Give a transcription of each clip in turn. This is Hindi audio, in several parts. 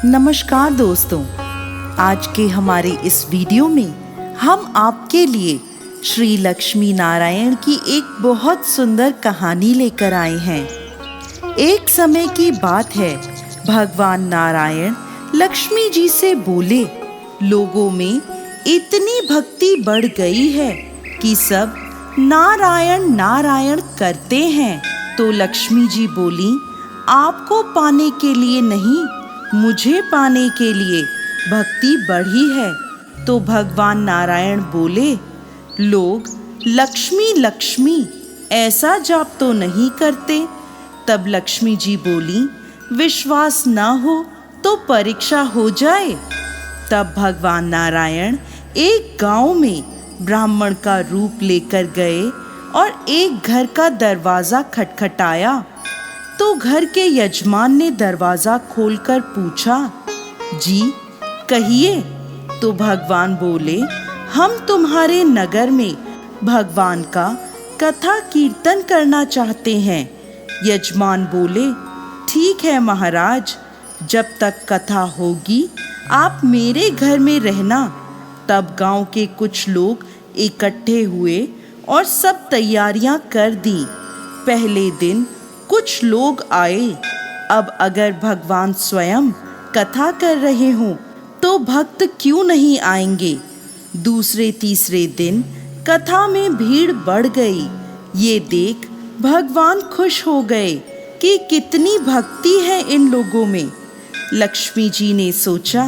नमस्कार दोस्तों, आज के हमारे इस वीडियो में हम आपके लिए श्री लक्ष्मी नारायण की एक बहुत सुंदर कहानी लेकर आए हैं। एक समय की बात है, भगवान नारायण लक्ष्मी जी से बोले, लोगों में इतनी भक्ति बढ़ गई है कि सब नारायण नारायण करते हैं। तो लक्ष्मी जी बोली, आपको पाने के लिए नहीं, मुझे पाने के लिए भक्ति बढ़ी है। तो भगवान नारायण बोले, लोग लक्ष्मी लक्ष्मी ऐसा जाप तो नहीं करते। तब लक्ष्मी जी बोली, विश्वास न हो तो परीक्षा हो जाए। तब भगवान नारायण एक गांव में ब्राह्मण का रूप लेकर गए और एक घर का दरवाजा खटखटाया। तो घर के यजमान ने दरवाजा खोलकर पूछा, जी कहिए। तो भगवान बोले, हम तुम्हारे नगर में भगवान का कथा कीर्तन करना चाहते हैं। यजमान बोले, ठीक है महाराज, जब तक कथा होगी आप मेरे घर में रहना। तब गांव के कुछ लोग इकट्ठे हुए और सब तैयारियां कर दी। पहले दिन कुछ लोग आए। अब अगर भगवान स्वयं कथा कर रहे हों तो भक्त क्यों नहीं आएंगे। दूसरे तीसरे दिन कथा में भीड़ बढ़ गई। ये देख भगवान खुश हो गए कि कितनी भक्ति है इन लोगों में। लक्ष्मी जी ने सोचा,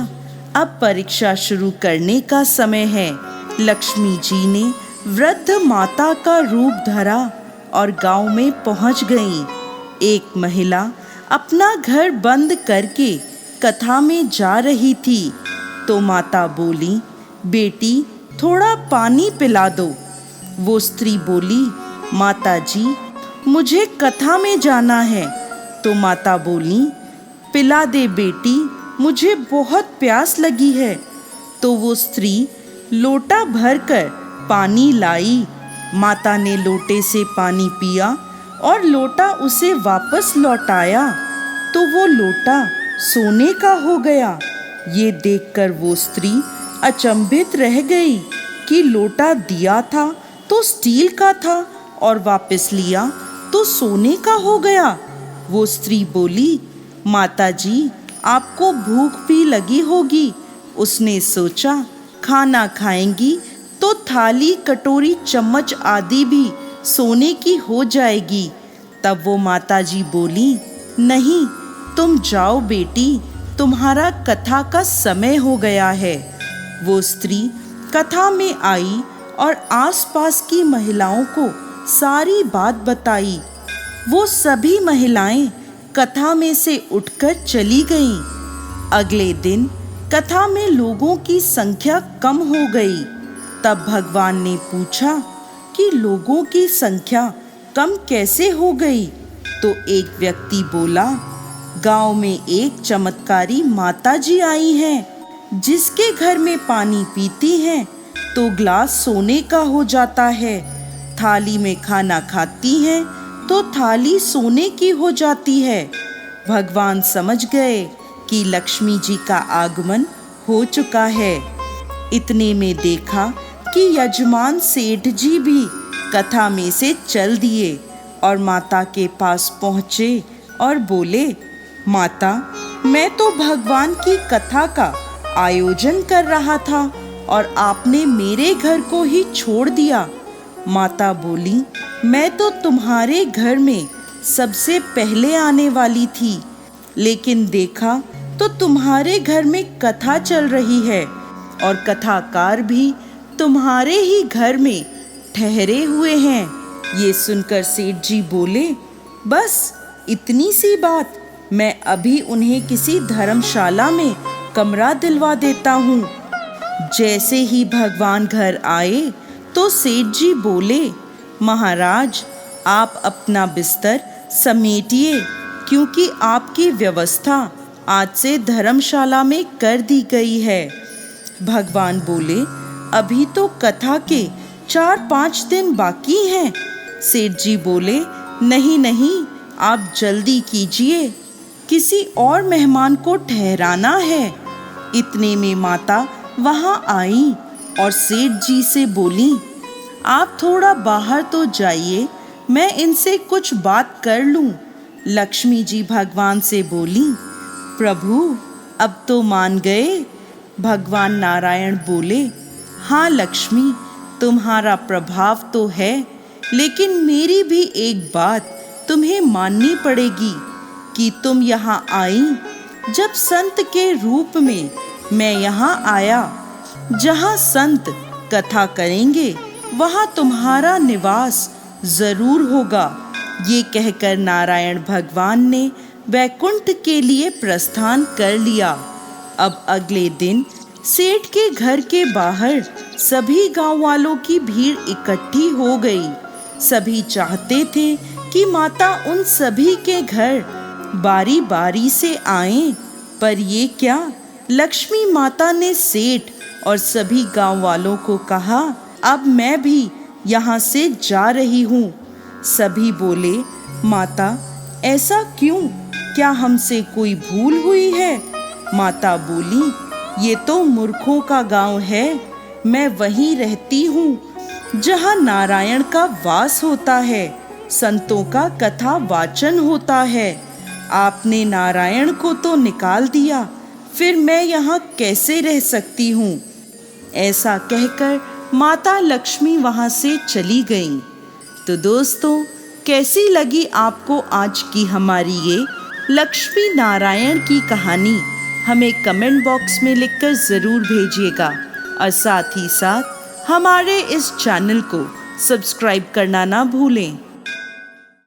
अब परीक्षा शुरू करने का समय है। लक्ष्मी जी ने वृद्ध माता का रूप धरा और गांव में पहुंच गईं। एक महिला अपना घर बंद करके कथा में जा रही थी। तो माता बोली, बेटी थोड़ा पानी पिला दो। वो स्त्री बोली, माता जी मुझे कथा में जाना है। तो माता बोली, पिला दे बेटी, मुझे बहुत प्यास लगी है। तो वो स्त्री लोटा भरकर पानी लाई। माता ने लोटे से पानी पिया और लोटा उसे वापस लौटाया। तो वो लोटा सोने का हो गया। ये देखकर वो स्त्री अचंभित रह गई कि लोटा दिया था तो स्टील का था और वापस लिया तो सोने का हो गया। वो स्त्री बोली, माता जी आपको भूख भी लगी होगी। उसने सोचा, खाना खाएंगी तो थाली कटोरी चम्मच आदि भी सोने की हो जाएगी। तब वो माताजी बोली, नहीं तुम जाओ बेटी, तुम्हारा कथा का समय हो गया है। वो स्त्री कथा में आई और आसपास की महिलाओं को सारी बात बताई। वो सभी महिलाएं कथा में से उठकर चली गईं। अगले दिन कथा में लोगों की संख्या कम हो गई। तब भगवान ने पूछा कि लोगों की संख्या कम कैसे हो गई। तो एक व्यक्ति बोला, गांव में एक चमत्कारी माताजी आई हैं, जिसके घर में पानी पीती हैं तो ग्लास सोने का हो जाता है। थाली में खाना खाती हैं तो थाली सोने की हो जाती है। भगवान समझ गए कि लक्ष्मी जी का आगमन हो चुका है। इतने में देखा कि यजमान सेठ जी भी कथा में से चल दिए और माता के पास पहुँचे और बोले, माता मैं तो भगवान की कथा का आयोजन कर रहा था और आपने मेरे घर को ही छोड़ दिया। माता बोली, मैं तो तुम्हारे घर में सबसे पहले आने वाली थी, लेकिन देखा तो तुम्हारे घर में कथा चल रही है और कथाकार भी तुम्हारे ही घर में ठहरे हुए हैं। ये सुनकर सेठ जी बोले, बस इतनी सी बात, मैं अभी उन्हें किसी धर्मशाला में कमरा दिलवा देता हूँ। जैसे ही भगवान घर आए तो सेठ जी बोले, महाराज आप अपना बिस्तर समेटिए, क्योंकि आपकी व्यवस्था आज से धर्मशाला में कर दी गई है। भगवान बोले, अभी तो कथा के 4-5 दिन बाकी हैं। सेठ जी बोले, नहीं नहीं आप जल्दी कीजिए। किसी और मेहमान को ठहराना है। इतने में माता वहां आई और सेठ जी से बोली, आप थोड़ा बाहर तो जाइए, मैं इनसे कुछ बात कर लूं। लक्ष्मी जी भगवान से बोली, प्रभु अब तो मान गए। भगवान नारायण बोले, हाँ लक्ष्मी, तुम्हारा प्रभाव तो है, लेकिन मेरी भी एक बात तुम्हें माननी पड़ेगी कि तुम यहाँ आई जब संत के रूप में मैं यहाँ आया। जहाँ संत कथा करेंगे वहाँ तुम्हारा निवास जरूर होगा। ये कहकर नारायण भगवान ने वैकुंठ के लिए प्रस्थान कर लिया। अब अगले दिन सेठ के घर के बाहर सभी गांव वालों की भीड़ इकट्ठी हो गई। सभी चाहते थे कि माता उन सभी के घर बारी बारी से आएं, पर ये क्या, लक्ष्मी माता ने सेठ और सभी गांव वालों को कहा, अब मैं भी यहाँ से जा रही हूँ। सभी बोले, माता ऐसा क्यों, क्या हमसे कोई भूल हुई है? माता बोली, ये तो मूर्खों का गांव है, मैं वहीं रहती हूँ जहाँ नारायण का वास होता है, संतों का कथा वाचन होता है। आपने नारायण को तो निकाल दिया, फिर मैं यहाँ कैसे रह सकती हूँ? ऐसा कहकर माता लक्ष्मी वहाँ से चली गईं। तो दोस्तों, कैसी लगी आपको आज की हमारी ये लक्ष्मी नारायण की कहानी? हमें कमेंट बॉक्स में लिखकर ज़रूर भेजिएगा और साथ ही साथ हमारे इस चैनल को सब्सक्राइब करना ना भूलें।